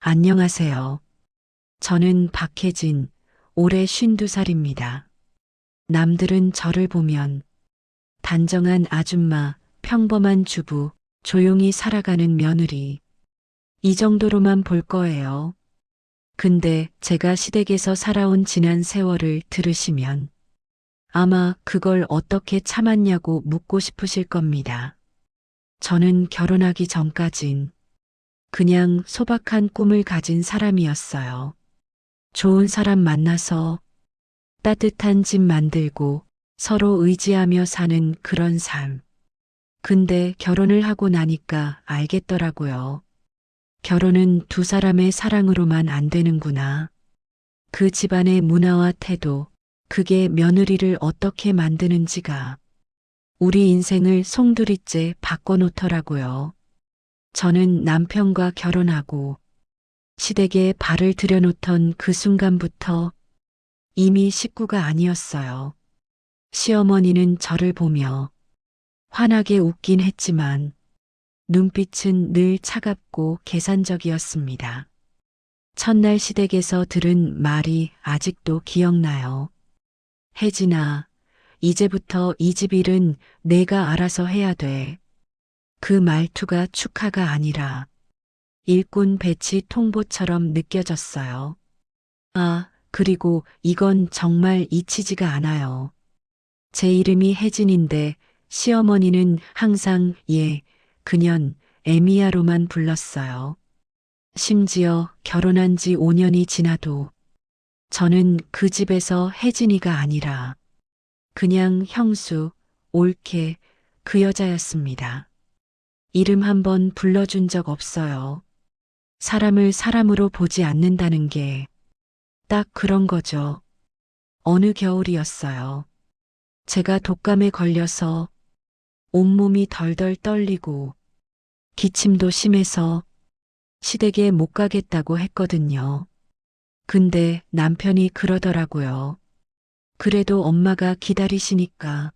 안녕하세요. 저는 박혜진, 올해 52살입니다. 남들은 저를 보면 단정한 아줌마, 평범한 주부, 조용히 살아가는 며느리, 이 정도로만 볼 거예요. 근데 제가 시댁에서 살아온 지난 세월을 들으시면 아마 그걸 어떻게 참았냐고 묻고 싶으실 겁니다. 저는 결혼하기 전까진 그냥 소박한 꿈을 가진 사람이었어요. 좋은 사람 만나서 따뜻한 집 만들고 서로 의지하며 사는 그런 삶. 근데 결혼을 하고 나니까 알겠더라고요. 결혼은 두 사람의 사랑으로만 안 되는구나. 그 집안의 문화와 태도, 그게 며느리를 어떻게 만드는지가 우리 인생을 송두리째 바꿔놓더라고요. 저는 남편과 결혼하고 시댁에 발을 들여놓던 그 순간부터 이미 식구가 아니었어요. 시어머니는 저를 보며 환하게 웃긴 했지만 눈빛은 늘 차갑고 계산적이었습니다. 첫날 시댁에서 들은 말이 아직도 기억나요. 혜진아, 이제부터 이 집 일은 내가 알아서 해야 돼. 그 말투가 축하가 아니라 일꾼 배치 통보처럼 느껴졌어요. 아, 그리고 이건 정말 잊히지가 않아요. 제 이름이 혜진인데 시어머니는 항상 예, 그년, 에미야로만 불렀어요. 심지어 결혼한 지 5년이 지나도 저는 그 집에서 혜진이가 아니라 그냥 형수, 옳게 그 여자였습니다. 이름 한번 불러준 적 없어요. 사람을 사람으로 보지 않는다는 게 딱 그런 거죠. 어느 겨울이었어요. 제가 독감에 걸려서 온몸이 덜덜 떨리고 기침도 심해서 시댁에 못 가겠다고 했거든요. 근데 남편이 그러더라고요. 그래도 엄마가 기다리시니까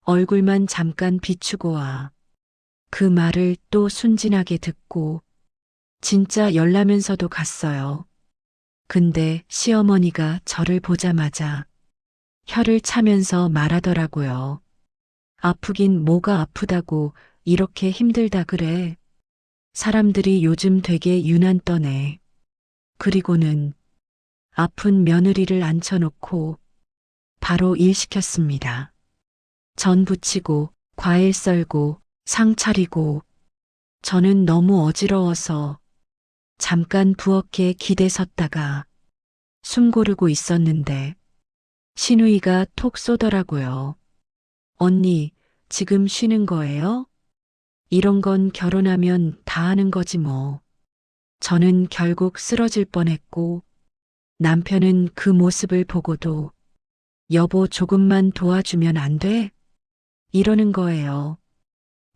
얼굴만 잠깐 비추고 와. 그 말을 또 순진하게 듣고 진짜 열나면서도 갔어요. 근데 시어머니가 저를 보자마자 혀를 차면서 말하더라고요. 아프긴 뭐가 아프다고 이렇게 힘들다 그래. 사람들이 요즘 되게 유난 떠네. 그리고는 아픈 며느리를 앉혀놓고 바로 일 시켰습니다. 전 부치고 과일 썰고 상 차리고 저는 너무 어지러워서 잠깐 부엌에 기대 섰다가 숨 고르고 있었는데 시누이가 톡 쏘더라고요. 언니, 지금 쉬는 거예요? 이런 건 결혼하면 다 하는 거지 뭐. 저는 결국 쓰러질 뻔했고 남편은 그 모습을 보고도 여보 조금만 도와주면 안 돼? 이러는 거예요.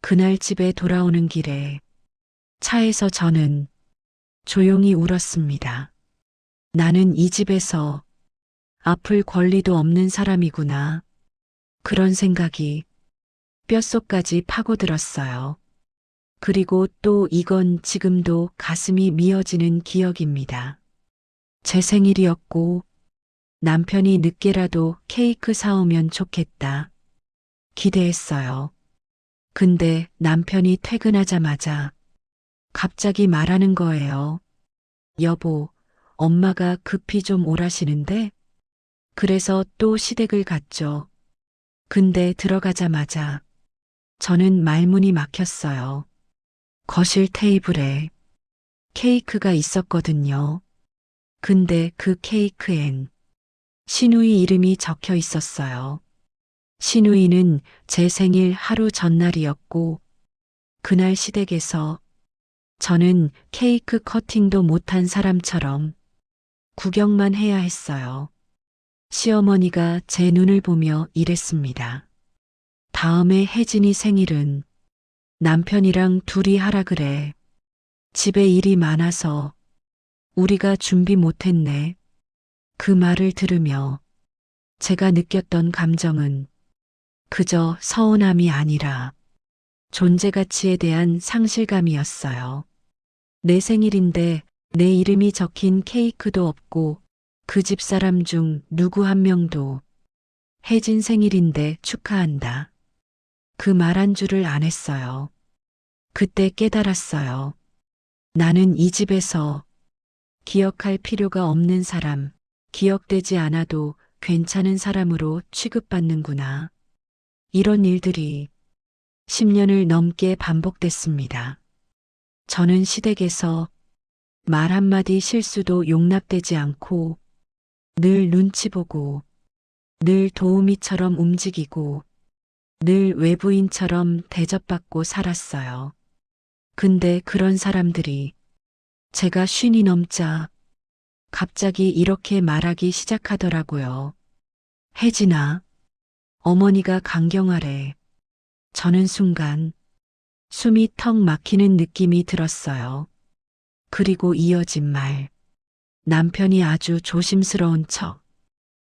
그날 집에 돌아오는 길에 차에서 저는 조용히 울었습니다. 나는 이 집에서 아플 권리도 없는 사람이구나. 그런 생각이 뼛속까지 파고들었어요. 그리고 또 이건 지금도 가슴이 미어지는 기억입니다. 제 생일이었고 남편이 늦게라도 케이크 사오면 좋겠다. 기대했어요. 근데 남편이 퇴근하자마자 갑자기 말하는 거예요. 여보, 엄마가 급히 좀 오라시는데? 그래서 또 시댁을 갔죠. 근데 들어가자마자 저는 말문이 막혔어요. 거실 테이블에 케이크가 있었거든요. 근데 그 케이크엔 시누이 이름이 적혀 있었어요. 시누이는 제 생일 하루 전날이었고 그날 시댁에서 저는 케이크 커팅도 못한 사람처럼 구경만 해야 했어요. 시어머니가 제 눈을 보며 이랬습니다. 다음에 혜진이 생일은 남편이랑 둘이 하라 그래. 집에 일이 많아서 우리가 준비 못했네. 그 말을 들으며 제가 느꼈던 감정은 그저 서운함이 아니라 존재 가치에 대한 상실감이었어요. 내 생일인데 내 이름이 적힌 케이크도 없고 그 집 사람 중 누구 한 명도 혜진 생일인데 축하한다. 그 말 한 줄을 안 했어요. 그때 깨달았어요. 나는 이 집에서 기억할 필요가 없는 사람, 기억되지 않아도 괜찮은 사람으로 취급받는구나. 이런 일들이 10년을 넘게 반복됐습니다. 저는 시댁에서 말 한마디 실수도 용납되지 않고 늘 눈치 보고 늘 도우미처럼 움직이고 늘 외부인처럼 대접받고 살았어요. 근데 그런 사람들이 제가 50이 넘자 갑자기 이렇게 말하기 시작하더라고요. 혜진아, 어머니가 강경하래. 저는 순간 숨이 턱 막히는 느낌이 들었어요. 그리고 이어진 말. 남편이 아주 조심스러운 척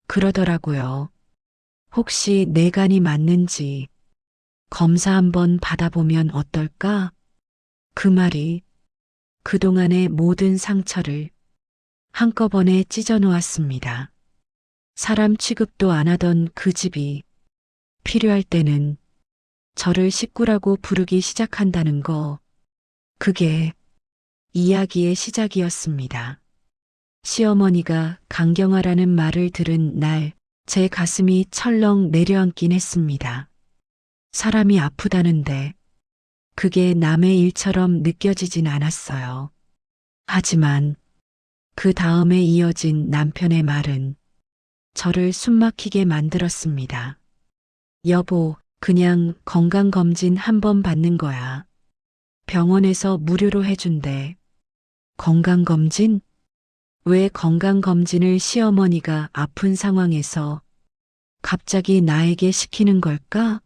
그러더라고요. 혹시 내 간이 맞는지 검사 한번 받아보면 어떨까? 그 말이 그동안의 모든 상처를 한꺼번에 찢어 놓았습니다. 사람 취급도 안 하던 그 집이 필요할 때는 저를 식구라고 부르기 시작한다는 거, 그게 이야기의 시작이었습니다. 시어머니가 강경하라는 말을 들은 날, 제 가슴이 철렁 내려앉긴 했습니다. 사람이 아프다는데, 그게 남의 일처럼 느껴지진 않았어요. 하지만 그 다음에 이어진 남편의 말은 저를 숨막히게 만들었습니다. 여보, 그냥 건강검진 한번 받는 거야. 병원에서 무료로 해준대. 건강검진? 왜 건강검진을 시어머니가 아픈 상황에서 갑자기 나에게 시키는 걸까?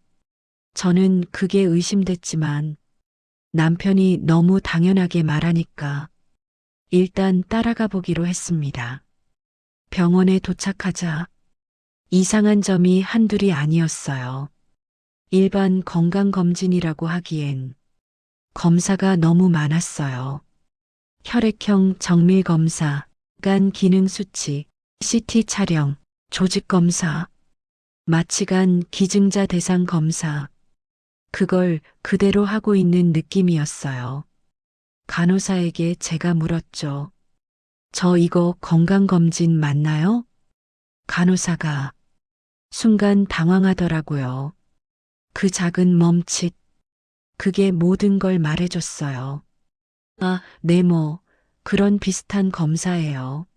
저는 그게 의심됐지만 남편이 너무 당연하게 말하니까 일단 따라가 보기로 했습니다. 병원에 도착하자 이상한 점이 한둘이 아니었어요. 일반 건강검진이라고 하기엔 검사가 너무 많았어요. 혈액형 정밀검사, 간 기능 수치, CT 촬영, 조직 검사, 마취관 기증자 대상 검사. 그걸 그대로 하고 있는 느낌이었어요. 간호사에게 제가 물었죠. 저 이거 건강검진 맞나요? 간호사가 순간 당황하더라고요. 그 작은 멈칫, 그게 모든 걸 말해줬어요. 아, 네 뭐, 그런 비슷한 검사예요.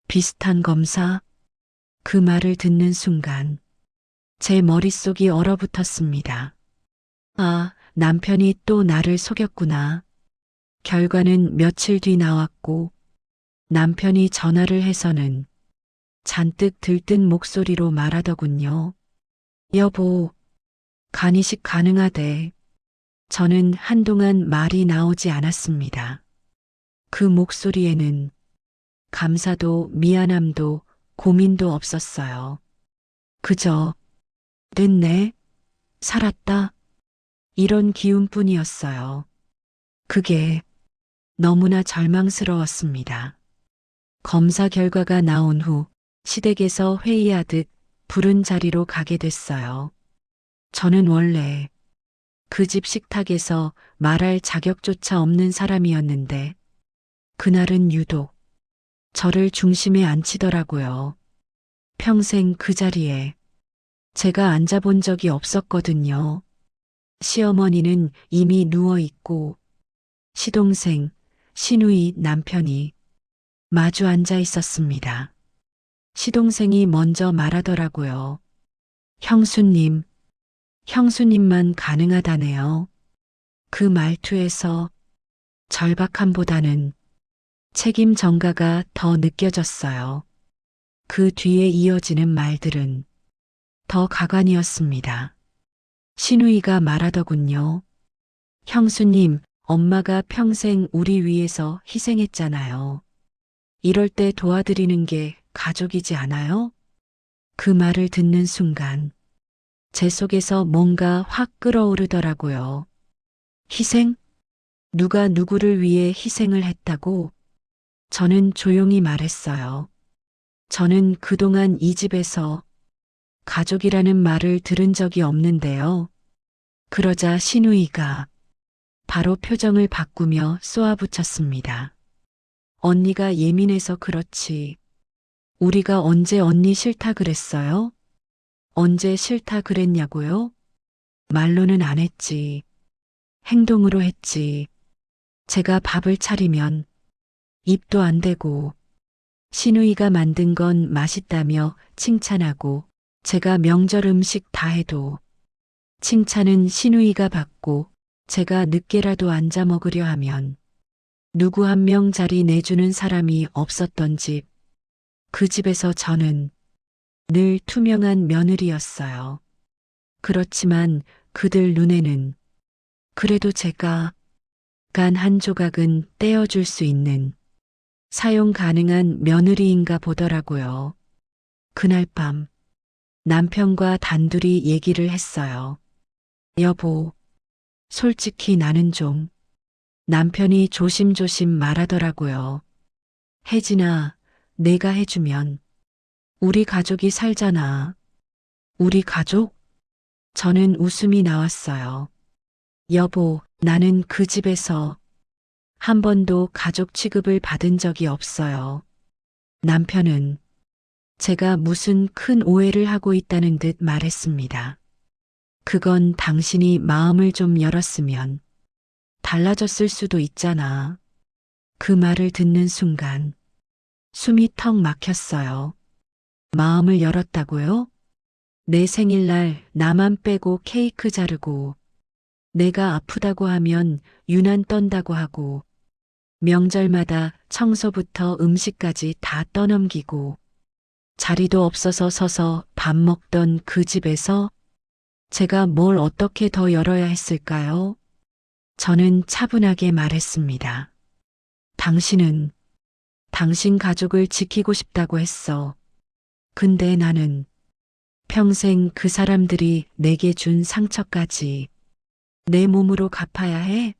비슷한 검사? 그 말을 듣는 순간 제 머릿속이 얼어붙었습니다. 아, 남편이 또 나를 속였구나. 결과는 며칠 뒤 나왔고 남편이 전화를 해서는 잔뜩 들뜬 목소리로 말하더군요. 여보, 간이식 가능하대. 저는 한동안 말이 나오지 않았습니다. 그 목소리에는 감사도 미안함도 고민도 없었어요. 그저 됐네, 살았다, 이런 기운뿐이었어요. 그게 너무나 절망스러웠습니다. 검사 결과가 나온 후 시댁에서 회의하듯 부른 자리로 가게 됐어요. 저는 원래 그 집 식탁에서 말할 자격조차 없는 사람이었는데 그날은 유독 저를 중심에 앉히더라고요. 평생 그 자리에 제가 앉아본 적이 없었거든요. 시어머니는 이미 누워 있고 시동생, 시누이 남편이 마주 앉아 있었습니다. 시동생이 먼저 말하더라고요. 형수님, 형수님만 가능하다네요. 그 말투에서 절박함보다는 책임 전가가 더 느껴졌어요. 그 뒤에 이어지는 말들은 더 가관이었습니다. 시누이가 말하더군요. 형수님, 엄마가 평생 우리 위해서 희생했잖아요. 이럴 때 도와드리는 게 가족이지 않아요? 그 말을 듣는 순간 제 속에서 뭔가 확 끓어오르더라고요. 희생? 누가 누구를 위해 희생을 했다고? 저는 조용히 말했어요. 저는 그동안 이 집에서 가족이라는 말을 들은 적이 없는데요. 그러자 신우이가 바로 표정을 바꾸며 쏘아붙였습니다. 언니가 예민해서 그렇지. 우리가 언제 언니 싫다 그랬어요? 언제 싫다 그랬냐고요? 말로는 안 했지. 행동으로 했지. 제가 밥을 차리면 입도 안 대고 신우이가 만든 건 맛있다며 칭찬하고 제가 명절 음식 다 해도 칭찬은 신우이가 받고 제가 늦게라도 앉아 먹으려 하면 누구 한 명 자리 내주는 사람이 없었던 집. 그 집에서 저는 늘 투명한 며느리였어요. 그렇지만 그들 눈에는 그래도 제가 간 한 조각은 떼어줄 수 있는 사용 가능한 며느리인가 보더라고요. 그날 밤 남편과 단둘이 얘기를 했어요. 여보, 솔직히 나는 좀. 남편이 조심조심 말하더라고요. 혜진아, 내가 해주면 우리 가족이 살잖아. 우리 가족? 저는 웃음이 나왔어요. 여보, 나는 그 집에서 한 번도 가족 취급을 받은 적이 없어요. 남편은 제가 무슨 큰 오해를 하고 있다는 듯 말했습니다. 그건 당신이 마음을 좀 열었으면 달라졌을 수도 있잖아. 그 말을 듣는 순간 숨이 턱 막혔어요. 마음을 열었다고요? 내 생일날 나만 빼고 케이크 자르고 내가 아프다고 하면 유난 떤다고 하고 명절마다 청소부터 음식까지 다 떠넘기고 자리도 없어서 서서 밥 먹던 그 집에서 제가 뭘 어떻게 더 열어야 했을까요? 저는 차분하게 말했습니다. 당신은 당신 가족을 지키고 싶다고 했어. 근데 나는 평생 그 사람들이 내게 준 상처까지 내 몸으로 갚아야 해?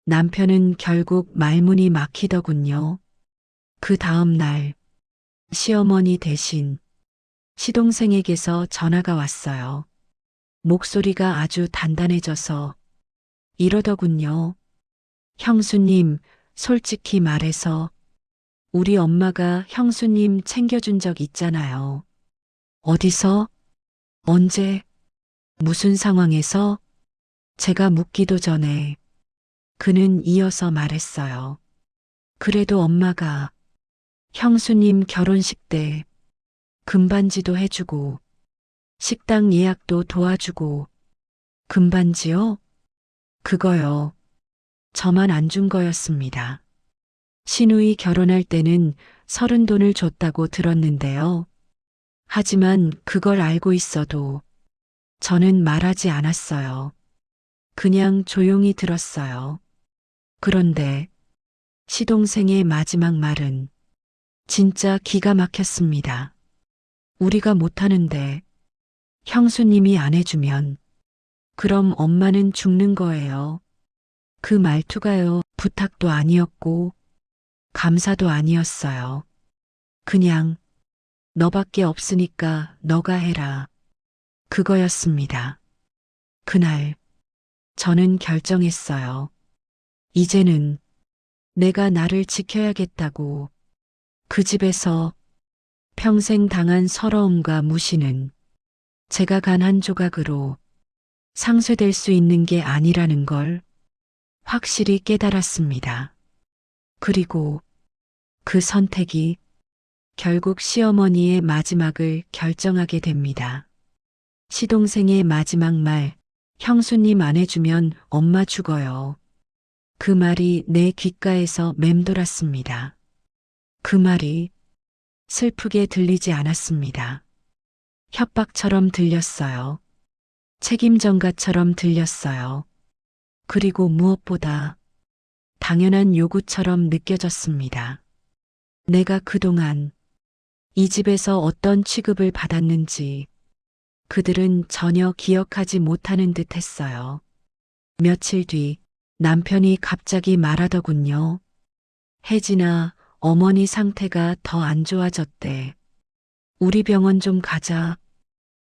남편은 결국 말문이 막히더군요. 그 다음 날 시어머니 대신 시동생에게서 전화가 왔어요. 목소리가 아주 단단해져서 이러더군요. 형수님, 솔직히 말해서 우리 엄마가 형수님 챙겨준 적 있잖아요. 어디서? 언제? 무슨 상황에서? 제가 묻기도 전에 그는 이어서 말했어요. 그래도 엄마가 형수님 결혼식 때 금반지도 해주고 식당 예약도 도와주고 금반지요? 그거요. 저만 안 준 거였습니다. 신우이 결혼할 때는 30돈을 줬다고 들었는데요. 하지만 그걸 알고 있어도 저는 말하지 않았어요. 그냥 조용히 들었어요. 그런데 시동생의 마지막 말은 진짜 기가 막혔습니다. 우리가 못하는데 형수님이 안 해주면 그럼 엄마는 죽는 거예요. 그 말투가요, 부탁도 아니었고 감사도 아니었어요. 그냥 너밖에 없으니까 너가 해라. 그거였습니다. 그날 저는 결정했어요. 이제는 내가 나를 지켜야겠다고. 그 집에서 평생 당한 서러움과 무시는 제가 간 한 조각으로 상쇄될 수 있는 게 아니라는 걸 확실히 깨달았습니다. 그리고 그 선택이 결국 시어머니의 마지막을 결정하게 됩니다. 시동생의 마지막 말, 형수님 안 해주면 엄마 죽어요. 그 말이 내 귓가에서 맴돌았습니다. 그 말이 슬프게 들리지 않았습니다. 협박처럼 들렸어요. 책임 전가처럼 들렸어요. 그리고 무엇보다 당연한 요구처럼 느껴졌습니다. 내가 그동안 이 집에서 어떤 취급을 받았는지 그들은 전혀 기억하지 못하는 듯 했어요. 며칠 뒤 남편이 갑자기 말하더군요. 혜진아, 어머니 상태가 더 안 좋아졌대. 우리 병원 좀 가자.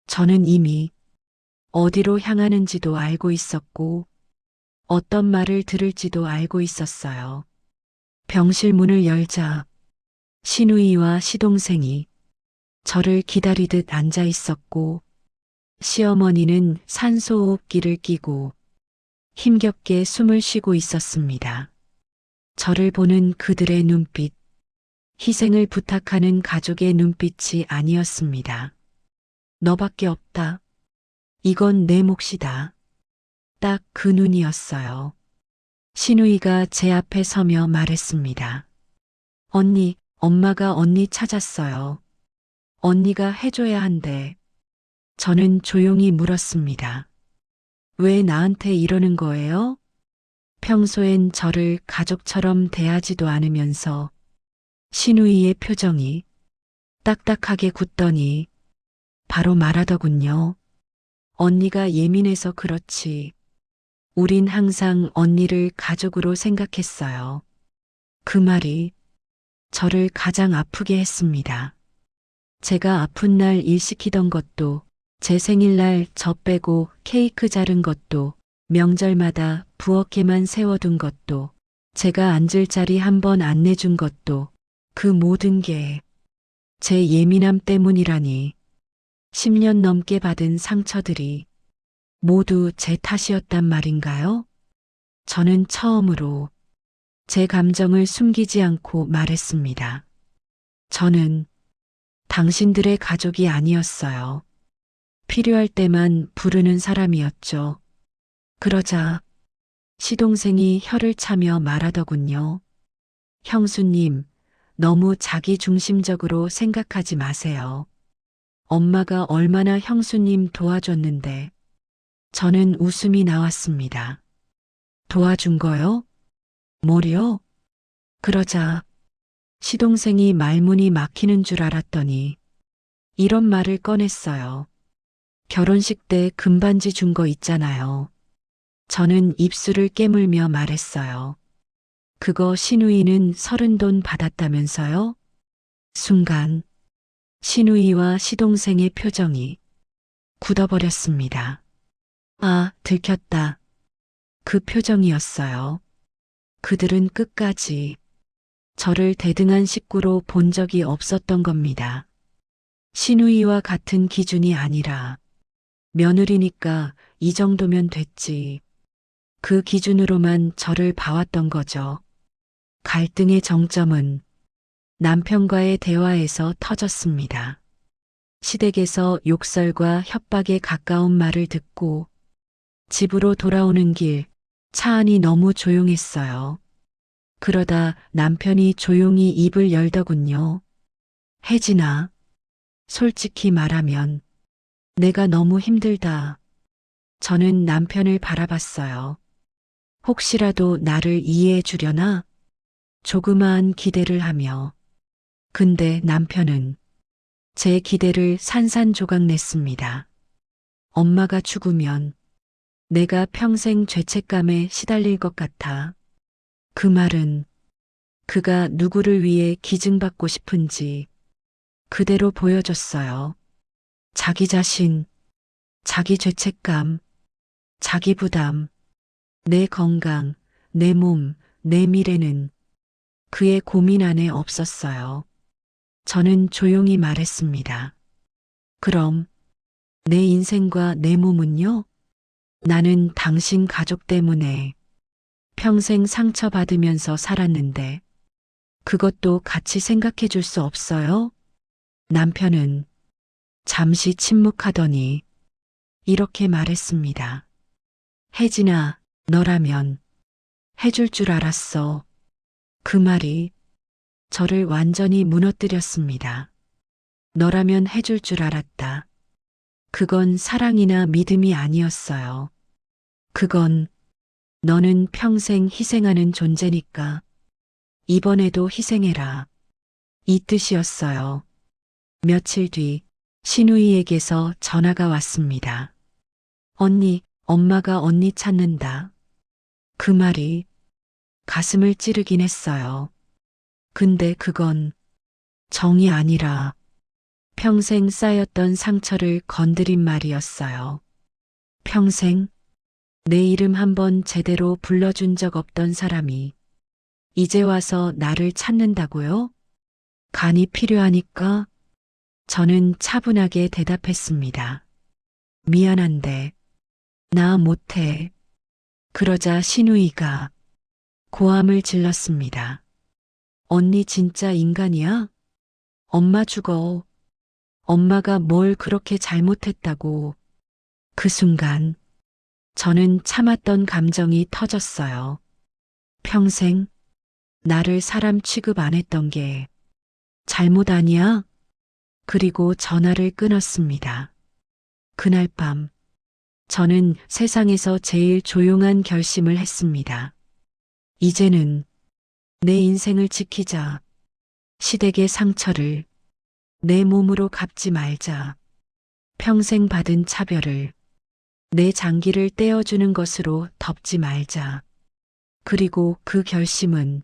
저는 이미 어디로 향하는지도 알고 있었고, 어떤 말을 들을지도 알고 있었어요. 병실 문을 열자 시누이와 시동생이 저를 기다리듯 앉아 있었고, 시어머니는 산소호흡기를 끼고 힘겹게 숨을 쉬고 있었습니다. 저를 보는 그들의 눈빛, 희생을 부탁하는 가족의 눈빛이 아니었습니다. 너밖에 없다. 이건 내 몫이다. 딱 그 눈이었어요. 시누이가 제 앞에 서며 말했습니다. 언니, 엄마가 언니 찾았어요. 언니가 해줘야 한대. 저는 조용히 물었습니다. 왜 나한테 이러는 거예요? 평소엔 저를 가족처럼 대하지도 않으면서 시누이의 표정이 딱딱하게 굳더니 바로 말하더군요. 언니가 예민해서 그렇지. 우린 항상 언니를 가족으로 생각했어요. 그 말이 저를 가장 아프게 했습니다. 제가 아픈 날 일 시키던 것도, 제 생일날 저 빼고 케이크 자른 것도, 명절마다 부엌에만 세워둔 것도, 제가 앉을 자리 한 번 안 내준 것도, 그 모든 게 제 예민함 때문이라니. 10년 넘게 받은 상처들이 모두 제 탓이었단 말인가요? 저는 처음으로 제 감정을 숨기지 않고 말했습니다. 저는 당신들의 가족이 아니었어요. 필요할 때만 부르는 사람이었죠. 그러자 시동생이 혀를 차며 말하더군요. 형수님, 너무 자기중심적으로 생각하지 마세요. 엄마가 얼마나 형수님 도와줬는데. 저는 웃음이 나왔습니다. 도와준 거요? 뭐요? 그러자 시동생이 말문이 막히는 줄 알았더니 이런 말을 꺼냈어요. 결혼식 때 금반지 준 거 있잖아요. 저는 입술을 깨물며 말했어요. 그거 시누이는 30돈 받았다면서요? 순간 시누이와 시동생의 표정이 굳어버렸습니다. 아, 들켰다. 그 표정이었어요. 그들은 끝까지 저를 대등한 식구로 본 적이 없었던 겁니다. 시누이와 같은 기준이 아니라 며느리니까 이 정도면 됐지. 그 기준으로만 저를 봐왔던 거죠. 갈등의 정점은 남편과의 대화에서 터졌습니다. 시댁에서 욕설과 협박에 가까운 말을 듣고 집으로 돌아오는 길, 차 안이 너무 조용했어요. 그러다 남편이 조용히 입을 열더군요. 혜진아, 솔직히 말하면 내가 너무 힘들다. 저는 남편을 바라봤어요. 혹시라도 나를 이해해 주려나? 조그마한 기대를 하며. 근데 남편은 제 기대를 산산조각 냈습니다. 엄마가 죽으면 내가 평생 죄책감에 시달릴 것 같아. 그 말은 그가 누구를 위해 기증받고 싶은지 그대로 보여줬어요. 자기 자신, 자기 죄책감, 자기 부담, 내 건강, 내 몸, 내 미래는 그의 고민 안에 없었어요. 저는 조용히 말했습니다. 그럼 내 인생과 내 몸은요? 나는 당신 가족 때문에 평생 상처받으면서 살았는데 그것도 같이 생각해 줄 수 없어요? 남편은 잠시 침묵하더니 이렇게 말했습니다. 혜진아, 너라면 해줄 줄 알았어. 그 말이 저를 완전히 무너뜨렸습니다. 너라면 해줄 줄 알았다. 그건 사랑이나 믿음이 아니었어요. 그건 너는 평생 희생하는 존재니까 이번에도 희생해라. 이 뜻이었어요. 며칠 뒤 시누이에게서 전화가 왔습니다. 언니, 엄마가 언니 찾는다. 그 말이 가슴을 찌르긴 했어요. 근데 그건 정이 아니라 평생 쌓였던 상처를 건드린 말이었어요. 평생 내 이름 한번 제대로 불러준 적 없던 사람이 이제 와서 나를 찾는다고요? 간이 필요하니까 저는 차분하게 대답했습니다. 미안한데 나 못해. 그러자 신우이가 고함을 질렀습니다. 언니 진짜 인간이야? 엄마 죽어. 엄마가 뭘 그렇게 잘못했다고. 그 순간 저는 참았던 감정이 터졌어요. 평생 나를 사람 취급 안 했던 게 잘못 아니야? 그리고 전화를 끊었습니다. 그날 밤 저는 세상에서 제일 조용한 결심을 했습니다. 이제는 내 인생을 지키자. 시댁의 상처를 내 몸으로 갚지 말자. 평생 받은 차별을 내 장기를 떼어주는 것으로 덮지 말자. 그리고 그 결심은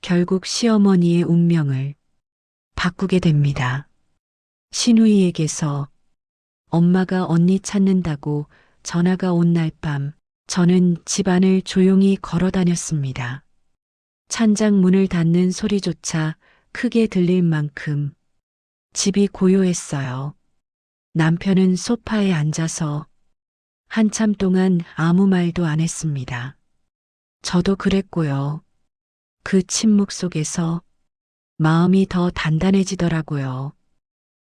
결국 시어머니의 운명을 바꾸게 됩니다. 신우이에게서 엄마가 언니 찾는다고 전화가 온 날 밤 저는 집안을 조용히 걸어 다녔습니다. 찬장 문을 닫는 소리조차 크게 들릴 만큼 집이 고요했어요. 남편은 소파에 앉아서 한참 동안 아무 말도 안 했습니다. 저도 그랬고요. 그 침묵 속에서 마음이 더 단단해지더라고요.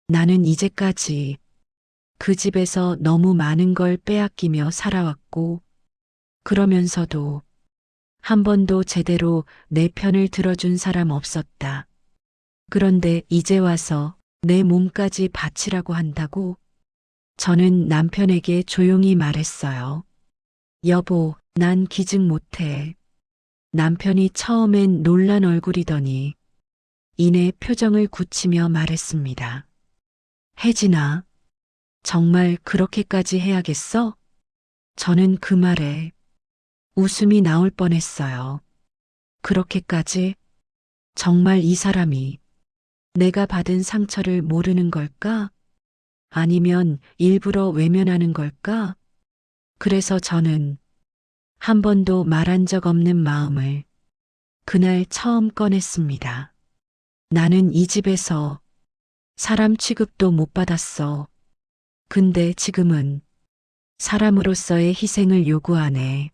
나는 이제까지 그 집에서 너무 많은 걸 빼앗기며 살아왔고, 그러면서도 한 번도 제대로 내 편을 들어준 사람 없었다. 그런데 이제 와서 내 몸까지 바치라고 한다고? 저는 남편에게 조용히 말했어요. 여보, 난 기증 못해. 남편이 처음엔 놀란 얼굴이더니 이내 표정을 굳히며 말했습니다. 혜진아, 정말 그렇게까지 해야겠어? 저는 그 말에 웃음이 나올 뻔했어요. 그렇게까지? 정말 이 사람이 내가 받은 상처를 모르는 걸까? 아니면 일부러 외면하는 걸까? 그래서 저는 한 번도 말한 적 없는 마음을 그날 처음 꺼냈습니다. 나는 이 집에서 사람 취급도 못 받았어. 근데 지금은 사람으로서의 희생을 요구하네.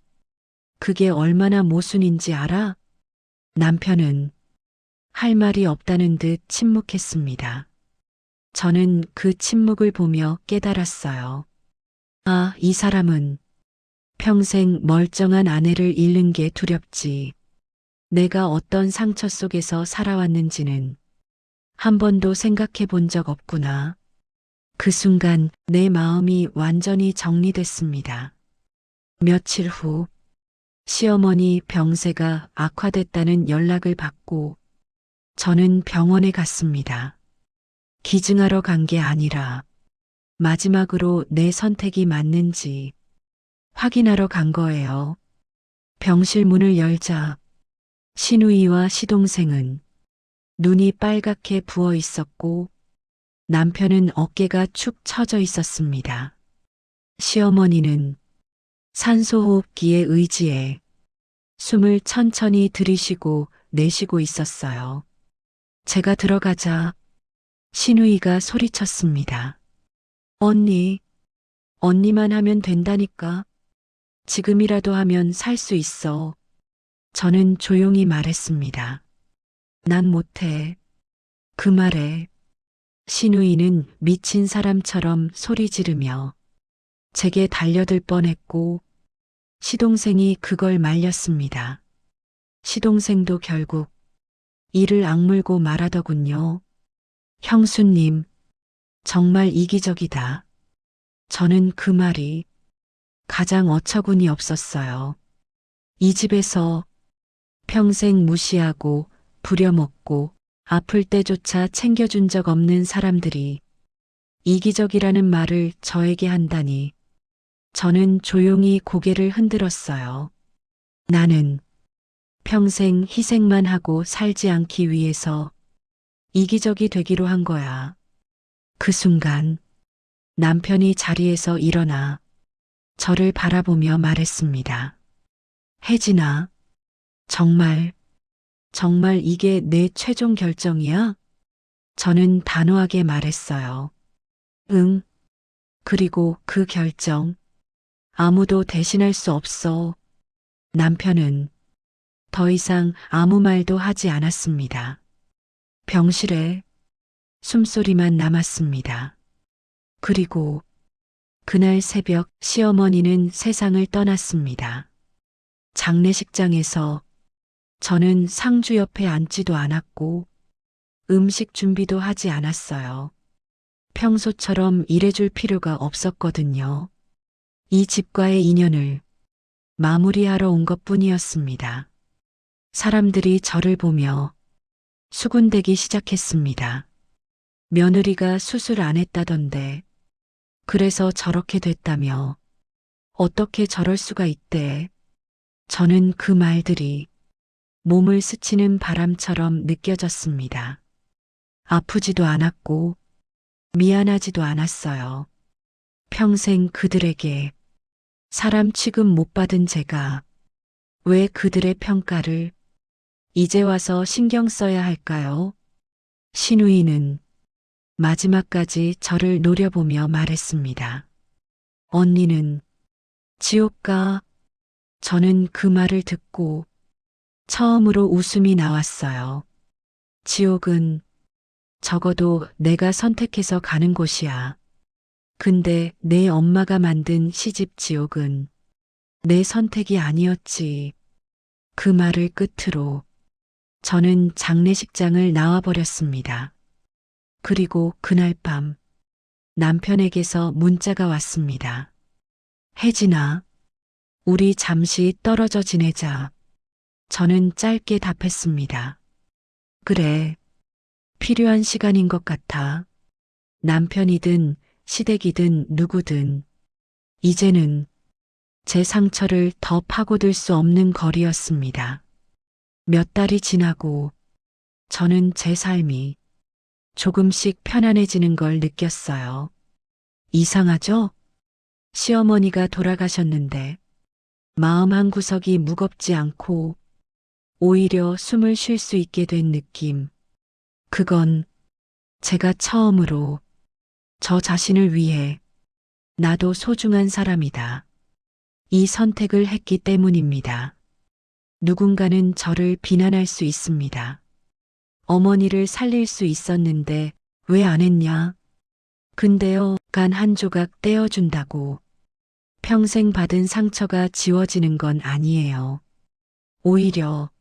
그게 얼마나 모순인지 알아? 남편은 할 말이 없다는 듯 침묵했습니다. 저는 그 침묵을 보며 깨달았어요. 아, 이 사람은 평생 멀쩡한 아내를 잃는 게 두렵지. 내가 어떤 상처 속에서 살아왔는지는 한 번도 생각해 본 적 없구나. 그 순간 내 마음이 완전히 정리됐습니다. 며칠 후 시어머니 병세가 악화됐다는 연락을 받고 저는 병원에 갔습니다. 기증하러 간 게 아니라 마지막으로 내 선택이 맞는지 확인하러 간 거예요. 병실 문을 열자 신우이와 시동생은 눈이 빨갛게 부어 있었고 남편은 어깨가 축 처져 있었습니다. 시어머니는 산소호흡기에 의지해 숨을 천천히 들이쉬고 내쉬고 있었어요. 제가 들어가자 신우이가 소리쳤습니다. 언니, 언니만 하면 된다니까. 지금이라도 하면 살 수 있어. 저는 조용히 말했습니다. 난 못해. 그 말에 신우이는 미친 사람처럼 소리 지르며 제게 달려들 뻔했고 시동생이 그걸 말렸습니다. 시동생도 결국 이를 악물고 말하더군요. 형수님, 정말 이기적이다. 저는 그 말이 가장 어처구니 없었어요. 이 집에서 평생 무시하고 부려먹고 아플 때조차 챙겨준 적 없는 사람들이 이기적이라는 말을 저에게 한다니 저는 조용히 고개를 흔들었어요. 나는 평생 희생만 하고 살지 않기 위해서 이기적이 되기로 한 거야. 그 순간 남편이 자리에서 일어나 저를 바라보며 말했습니다. 혜진아, 정말, 정말 이게 내 최종 결정이야? 저는 단호하게 말했어요. 응. 그리고 그 결정, 아무도 대신할 수 없어. 남편은 더 이상 아무 말도 하지 않았습니다. 병실에 숨소리만 남았습니다. 그리고 그날 새벽 시어머니는 세상을 떠났습니다. 장례식장에서 저는 상주 옆에 앉지도 않았고 음식 준비도 하지 않았어요. 평소처럼 일해줄 필요가 없었거든요. 이 집과의 인연을 마무리하러 온 것뿐이었습니다. 사람들이 저를 보며 수군대기 시작했습니다. 며느리가 수술 안 했다던데, 그래서 저렇게 됐다며, 어떻게 저럴 수가 있대. 저는 그 말들이 몸을 스치는 바람처럼 느껴졌습니다. 아프지도 않았고, 미안하지도 않았어요. 평생 그들에게 사람 취급 못 받은 제가 왜 그들의 평가를 이제 와서 신경 써야 할까요? 신우이는 마지막까지 저를 노려보며 말했습니다. 언니는 지옥 가. 저는 그 말을 듣고 처음으로 웃음이 나왔어요. 지옥은 적어도 내가 선택해서 가는 곳이야. 근데 내 엄마가 만든 시집 지옥은 내 선택이 아니었지. 그 말을 끝으로 저는 장례식장을 나와버렸습니다. 그리고 그날 밤 남편에게서 문자가 왔습니다. 혜진아, 우리 잠시 떨어져 지내자. 저는 짧게 답했습니다. 그래, 필요한 시간인 것 같아. 남편이든 시댁이든 누구든 이제는 제 상처를 더 파고들 수 없는 거리였습니다. 몇 달이 지나고 저는 제 삶이 조금씩 편안해지는 걸 느꼈어요. 이상하죠? 시어머니가 돌아가셨는데 마음 한 구석이 무겁지 않고 오히려 숨을 쉴 수 있게 된 느낌. 그건 제가 처음으로 저 자신을 위해 나도 소중한 사람이다. 이 선택을 했기 때문입니다. 누군가는 저를 비난할 수 있습니다. 어머니를 살릴 수 있었는데 왜 안 했냐? 근데요, 간 한 조각 떼어준다고 평생 받은 상처가 지워지는 건 아니에요. 오히려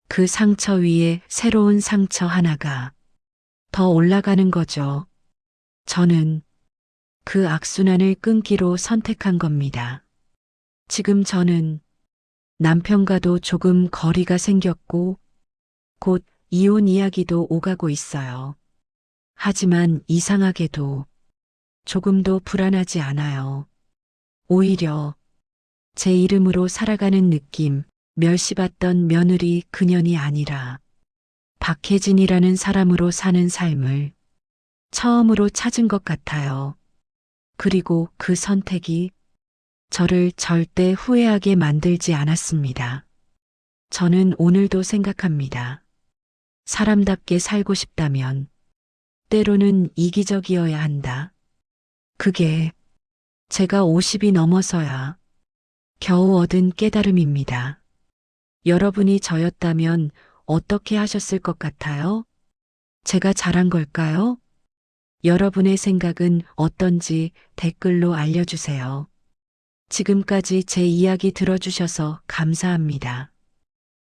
그 상처 위에 새로운 상처 하나가 더 올라가는 거죠. 저는 그 악순환을 끊기로 선택한 겁니다. 지금 저는 남편과도 조금 거리가 생겼고 곧 이혼 이야기도 오가고 있어요. 하지만 이상하게도 조금도 불안하지 않아요. 오히려 제 이름으로 살아가는 느낌, 멸시받던 며느리 그년이 아니라 박혜진이라는 사람으로 사는 삶을 처음으로 찾은 것 같아요. 그리고 그 선택이 저를 절대 후회하게 만들지 않았습니다. 저는 오늘도 생각합니다. 사람답게 살고 싶다면 때로는 이기적이어야 한다. 그게 제가 50이 넘어서야 겨우 얻은 깨달음입니다. 여러분이 저였다면 어떻게 하셨을 것 같아요? 제가 잘한 걸까요? 여러분의 생각은 어떤지 댓글로 알려주세요. 지금까지 제 이야기 들어주셔서 감사합니다.